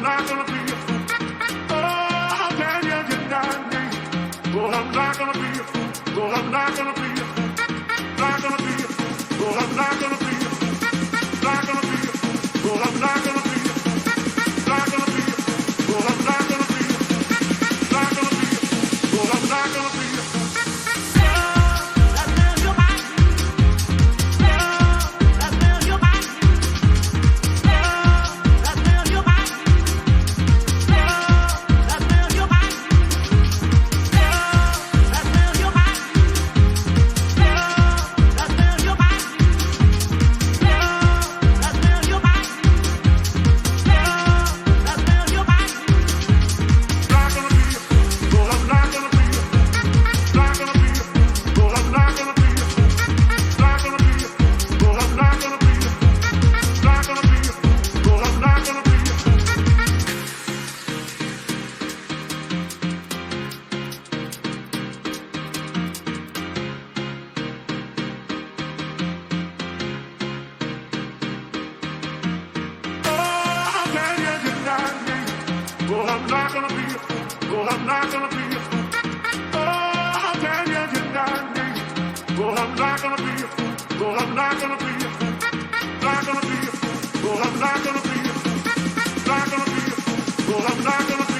not gonna be a fool. Oh, can you deny me? Oh, I'm not gonna be a fool. Oh, I'm not gonna be a fool. Not gonna be a fool. Oh, I'm not gonna be a fool. Not gonna be a fool. Oh, I'm not gonna be a fool. Not gonna be a fool. Oh, I'm not gonna be a fool. Not gonna be a fool. Oh, I'm not gonna be a fool. Oh, I'm not gonna be a fool. Oh, I'm not gonna be a fool. Oh, can you deny me? Oh, I'm not gonna be a fool. Oh, I'm not gonna be a fool. Not gonna be a fool. Oh, I'm not gonna be a fool. Not gonna be a fool. Oh, I'm not gonna be a fool.